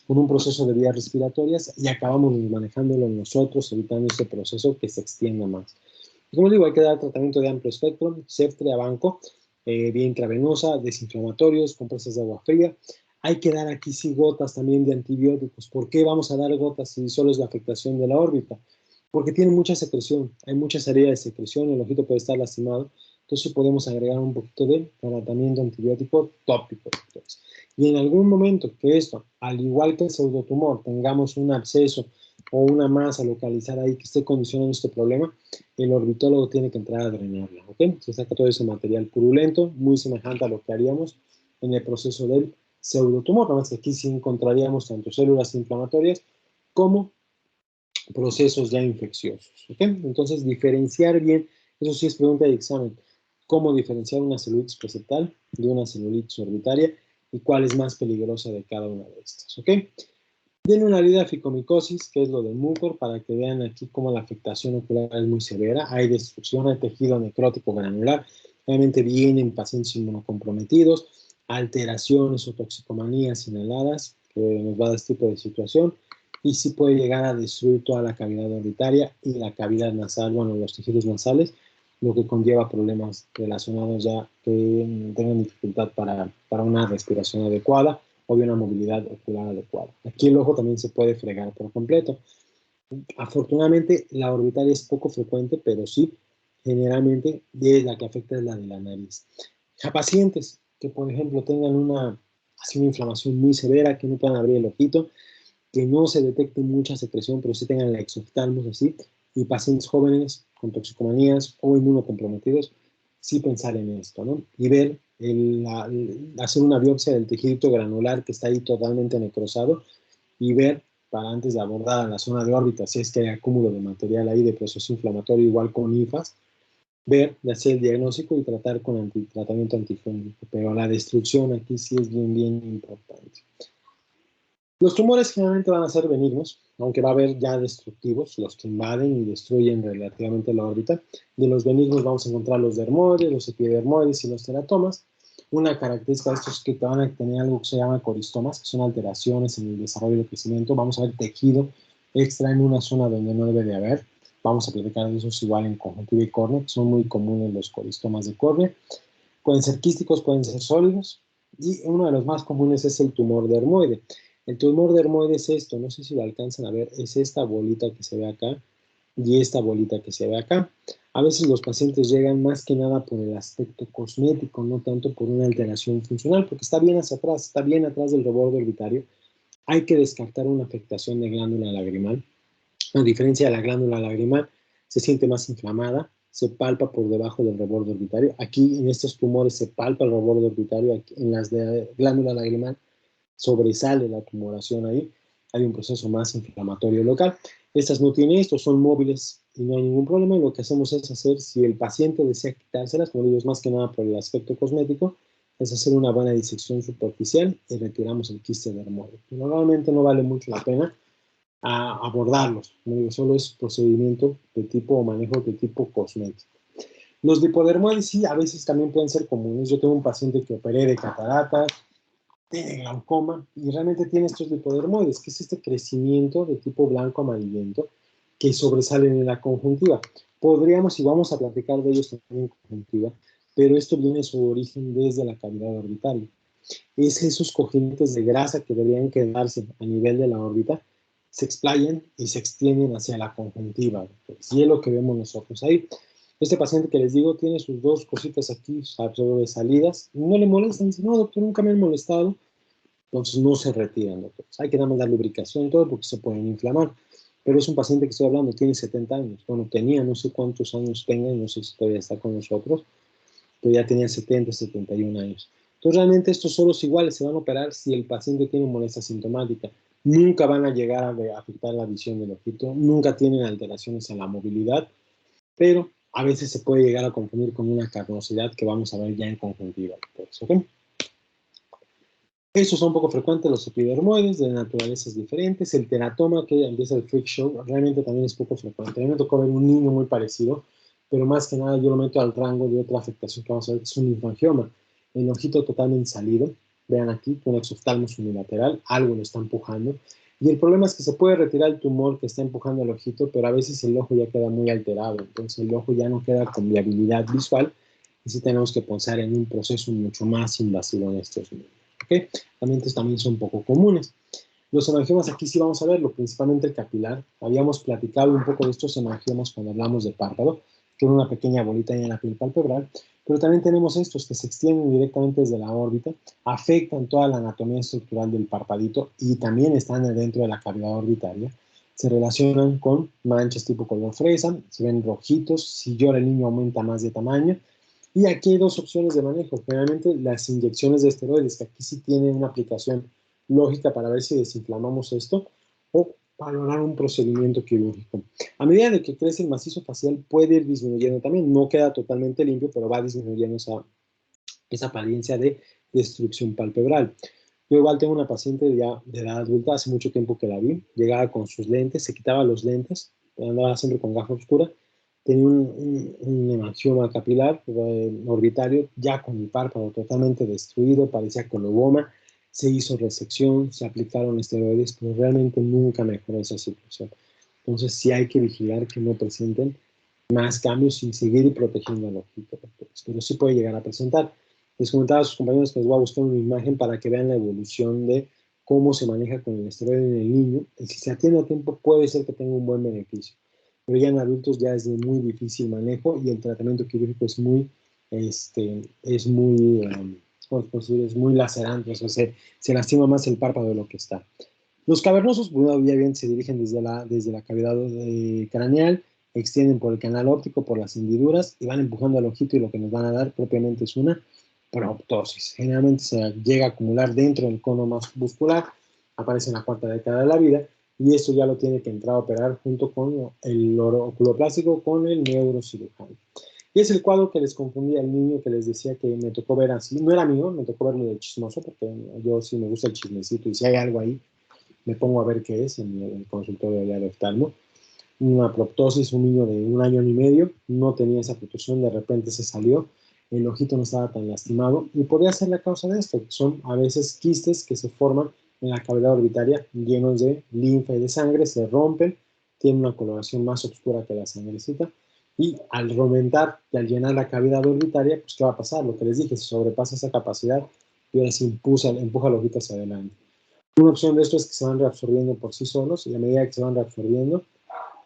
Speaker 1: con un proceso de vías respiratorias y acabamos manejándolo nosotros, evitando ese proceso que se extienda más. Como digo, hay que dar tratamiento de amplio espectro, Ceftriaxone, Vanco, vía intravenosa, desinflamatorios, compresas de agua fría. Hay que dar aquí sí gotas también de antibióticos. ¿Por qué vamos a dar gotas si solo es la afectación de la órbita? porque tiene mucha secreción, hay mucha salida de secreción, el ojito puede estar lastimado, entonces podemos agregar un poquito de tratamiento antibiótico tópico. Entonces, y en algún momento que esto, al igual que el pseudotumor, tengamos un absceso o una masa localizada ahí que esté condicionando este problema, el orbitólogo tiene que entrar a drenarla, ¿ok? Se saca todo ese material purulento, muy semejante a lo que haríamos en el proceso del pseudotumor, nada más que aquí sí encontraríamos tanto células inflamatorias como procesos ya infecciosos, ¿ok? Entonces, diferenciar bien, eso sí es pregunta de examen, cómo diferenciar una celulitis preseptal de una celulitis orbitaria y cuál es más peligrosa de cada una de estas, ¿ok? Viene una lidaficomicosis, que es lo de mucor, para que vean aquí cómo la afectación ocular es muy severa, hay destrucción de tejido necrótico granular, obviamente vienen pacientes inmunocomprometidos, alteraciones o toxicomanías inhaladas, que nos va a dar este tipo de situación, y sí puede llegar a destruir toda la cavidad orbitaria y la cavidad nasal, bueno, los tejidos nasales, lo que conlleva problemas relacionados ya que tengan dificultad para una respiración adecuada o de una movilidad ocular adecuada. Aquí el ojo también se puede fregar por completo. Afortunadamente, la orbitaria es poco frecuente, pero sí, generalmente, la que afecta es la de la nariz. A pacientes que, por ejemplo, tengan una inflamación muy severa, que no puedan abrir el ojito, que no se detecte mucha secreción, pero sí tengan la exoftalmos así, y pacientes jóvenes con toxicomanías o inmunocomprometidos, sí pensar en esto, ¿no? Y ver, hacer una biopsia del tejido granular que está ahí totalmente necrosado y ver, para antes de abordar la zona de órbita, si es que hay acúmulo de material ahí de proceso inflamatorio, igual con IFAS, ver, hacer el diagnóstico y tratar con tratamiento antifúngico, pero la destrucción aquí sí es bien, bien importante. Los tumores generalmente van a ser benignos, aunque va a haber ya destructivos, los que invaden y destruyen relativamente la órbita. De los benignos vamos a encontrar los dermoides, los epidermoides y los teratomas. Una característica de estos es que van a tener algo que se llama coristomas, que son alteraciones en el desarrollo y el crecimiento. Vamos a ver tejido extra en una zona donde no debe de haber. Vamos a platicar de esos igual en conjuntiva y córnea, que son muy comunes los coristomas de córnea. Pueden ser quísticos, pueden ser sólidos. Y uno de los más comunes es el tumor dermoide. El tumor dermoide es esto, no sé si lo alcanzan a ver, es esta bolita que se ve acá y esta bolita que se ve acá. A veces los pacientes llegan más que nada por el aspecto cosmético, no tanto por una alteración funcional, porque está bien hacia atrás, está bien atrás del reborde orbitario. Hay que descartar una afectación de glándula lagrimal. A diferencia de la glándula lagrimal, se siente más inflamada, se palpa por debajo del reborde orbitario. Aquí en estos tumores se palpa el reborde orbitario, aquí, en las de glándula lagrimal sobresale la tumoración ahí, hay un proceso más inflamatorio local. Estas no tienen esto, son móviles y no hay ningún problema. Lo que hacemos es hacer, si el paciente desea quitárselas, como digo, es más que nada por el aspecto cosmético, es hacer una buena disección superficial y retiramos el quiste dermoide. Normalmente no vale mucho la pena abordarlos, como digo, solo es procedimiento de tipo o manejo de tipo cosmético. Los lipodermoides sí, a veces también pueden ser comunes. Yo tengo un paciente que operé de cataratas, tiene glaucoma y realmente tiene estos lipodermoides, que es este crecimiento de tipo blanco amarillento que sobresalen en la conjuntiva. Podríamos, y vamos a platicar de ellos también en conjuntiva, pero esto viene su origen desde la cavidad orbitaria. Es esos cojines de grasa que deberían quedarse a nivel de la órbita, se explayan y se extienden hacia la conjuntiva. Y es lo que vemos nosotros ahí. Este paciente que les digo tiene sus dos cositas aquí sobresalidas, no le molestan, dice, no doctor, nunca me han molestado, entonces no se retiran, doctor. Hay que darle lubricación, todo, porque se pueden inflamar. Pero es un paciente que estoy hablando, tiene 70 años, bueno, tenía, no sé cuántos años tenga, no sé si todavía está con nosotros, pero ya tenía 70, 71 años. Entonces realmente estos solos iguales se van a operar si el paciente tiene molestia sintomática. Nunca van a llegar a afectar la visión del ojito, nunca tienen alteraciones en la movilidad, pero a veces se puede llegar a confundir con una carnosidad que vamos a ver ya en conjuntiva. ¿Okay? Estos son un poco frecuentes, los epidermoides de naturalezas diferentes. El teratoma, que empieza el freak show, realmente también es poco frecuente. A mí me tocó ver un niño muy parecido, pero más que nada yo lo meto al rango de otra afectación que vamos a ver, que es un linfangioma. El ojito totalmente salido, vean aquí, con exoftalmos unilateral, algo lo está empujando. Y el problema es que se puede retirar el tumor que está empujando el ojito, pero a veces el ojo ya queda muy alterado, entonces el ojo ya no queda con viabilidad visual, y sí tenemos que pensar en un proceso mucho más invasivo en estos niños. ¿Okay? También son poco comunes. Los hemangiomas aquí sí vamos a verlo, principalmente el capilar. Habíamos platicado un poco de estos hemangiomas cuando hablamos de párpado, que era una pequeña bolita ahí en la piel palpebral, pero también tenemos estos que se extienden directamente desde la órbita, afectan toda la anatomía estructural del parpadito y también están dentro de la cavidad orbitaria. Se relacionan con manchas tipo color fresa, se ven rojitos, si llora el niño aumenta más de tamaño. Y aquí hay dos opciones de manejo. Generalmente las inyecciones de esteroides, que aquí sí tienen una aplicación lógica para ver si desinflamamos esto, o valorar un procedimiento quirúrgico. A medida de que crece el macizo facial puede ir disminuyendo también, no queda totalmente limpio, pero va disminuyendo esa apariencia de destrucción palpebral. Yo igual tengo una paciente ya de edad adulta, hace mucho tiempo que la vi, llegaba con sus lentes, se quitaba los lentes, andaba siempre con gafa oscura, tenía un hemangioma capilar orbitario, ya con el párpado totalmente destruido, parecía coloboma, se hizo resección, se aplicaron esteroides, pero realmente nunca mejoró esa situación. Entonces sí hay que vigilar que no presenten más cambios sin seguir protegiendo al ojito, pero sí puede llegar a presentar. Les comentaba a sus compañeros que les voy a buscar una imagen para que vean la evolución de cómo se maneja con el esteroide en el niño, y si se atiende a tiempo puede ser que tenga un buen beneficio, pero ya en adultos ya es de muy difícil manejo y el tratamiento quirúrgico es muy lacerante, o sea, se lastima más el párpado de lo que está. Los cavernosos, bueno, obviamente se dirigen desde la cavidad craneal, extienden por el canal óptico, por las hendiduras y van empujando al ojito, y lo que nos van a dar propiamente es una proptosis. Generalmente se llega a acumular dentro del cono muscular, aparece en la cuarta década de la vida, y esto ya lo tiene que entrar a operar junto con el oculoplástico, con el neurocirujano. Y es el cuadro que les confundía al niño que les decía que me tocó ver así. No era mío, me tocó verlo de chismoso, porque yo sí me gusta el chismecito, y si hay algo ahí, me pongo a ver qué es en el consultorio de oftalmo. Una proptosis, un niño de 1 año y medio, no tenía esa protrusión, de repente se salió, el ojito no estaba tan lastimado, y podría ser la causa de esto, que son a veces quistes que se forman en la cavidad orbitaria llenos de linfa y de sangre, se rompen, tienen una coloración más oscura que la sangrecita, y al reventar y al llenar la cavidad orbitaria, pues ¿qué va a pasar? Lo que les dije, se sobrepasa esa capacidad y ahora se empuja el ojito hacia adelante. Una opción de esto es que se van reabsorbiendo por sí solos, y a medida que se van reabsorbiendo,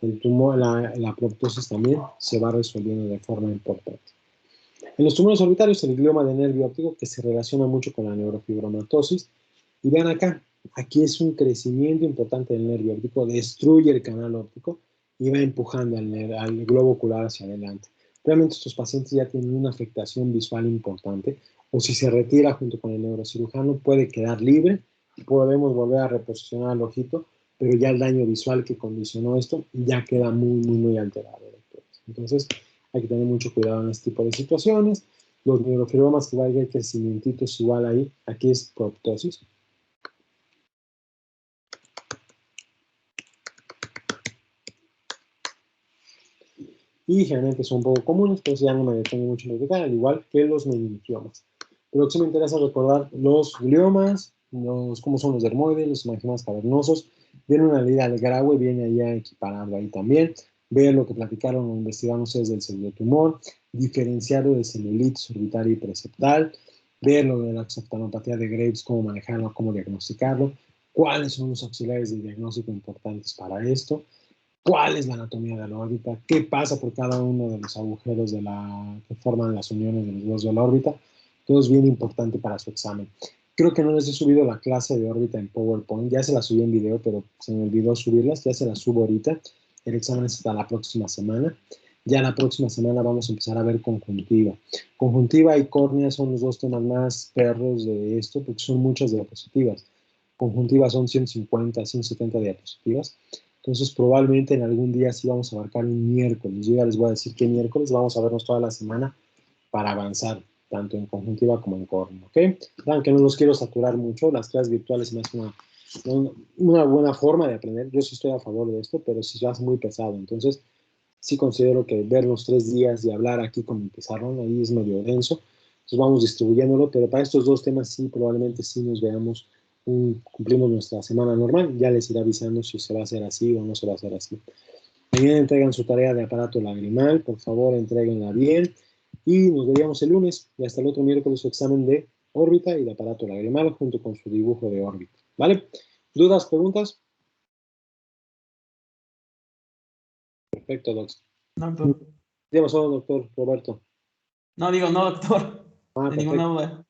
Speaker 1: el tumor, la proptosis también se va resolviendo de forma importante. En los tumores orbitarios, el glioma de nervio óptico, que se relaciona mucho con la neurofibromatosis, y vean acá, aquí es un crecimiento importante del nervio óptico, destruye el canal óptico y va empujando al globo ocular hacia adelante. Realmente estos pacientes ya tienen una afectación visual importante, o si se retira junto con el neurocirujano puede quedar libre, podemos volver a reposicionar el ojito, pero ya el daño visual que condicionó esto ya queda muy alterado. Entonces hay que tener mucho cuidado en este tipo de situaciones. Los neurofibromas, igual que hay crecimientos igual ahí, aquí es proptosis. Y generalmente son un poco comunes, pero ya no me detengo mucho en explicar, al igual que los meningiomas. Pero sí me interesa recordar los gliomas, cómo son los dermoides, los hemangiomas cavernosos. Viene una ley al Graue, viene ahí a equipararlo ahí también. Ver lo que platicaron o investigaron ustedes del pseudotumor, diferenciarlo de celulitis orbitaria y preceptal, ver lo de la exophthalmopatía de Graves, cómo manejarlo, cómo diagnosticarlo, cuáles son los auxiliares de diagnóstico importantes para esto, cuál es la anatomía de la órbita, qué pasa por cada uno de los agujeros que forman las uniones de los huesos de la órbita. Todo es bien importante para su examen. Creo que no les he subido la clase de órbita en PowerPoint, ya se la subí en video, pero se me olvidó subirlas, ya se las subo ahorita. El examen es hasta la próxima semana. Ya la próxima semana vamos a empezar a ver conjuntiva. Conjuntiva y córnea son los dos temas más perros de esto, porque son muchas diapositivas. Conjuntiva son 150, 170 diapositivas. Entonces, probablemente en algún día sí vamos a abarcar un miércoles. Yo ya les voy a decir que miércoles vamos a vernos toda la semana para avanzar, tanto en conjuntiva como en córnea, ¿ok? Saben que no los quiero saturar mucho, las clases virtuales me hacen una buena forma de aprender. Yo sí estoy a favor de esto, pero sí se hace muy pesado. Entonces, sí considero que ver los 3 días y hablar aquí con el pizarrón, ahí es medio denso. Entonces vamos distribuyéndolo, pero para estos dos temas sí, probablemente sí nos veamos, cumplimos nuestra semana normal. Ya les iré avisando si se va a hacer así o no se va a hacer así. Mañana entregan su tarea de aparato lagrimal, por favor, entréguenla bien. Y nos veríamos el lunes y hasta el otro miércoles su examen de órbita y de aparato lagrimal junto con su dibujo de órbita, ¿vale? ¿Dudas, preguntas? Perfecto, doctor.
Speaker 9: No, doctor.
Speaker 1: Dígame solo, doctor Roberto.
Speaker 9: No, digo, no, doctor.
Speaker 1: Ah,
Speaker 9: Ninguna duda.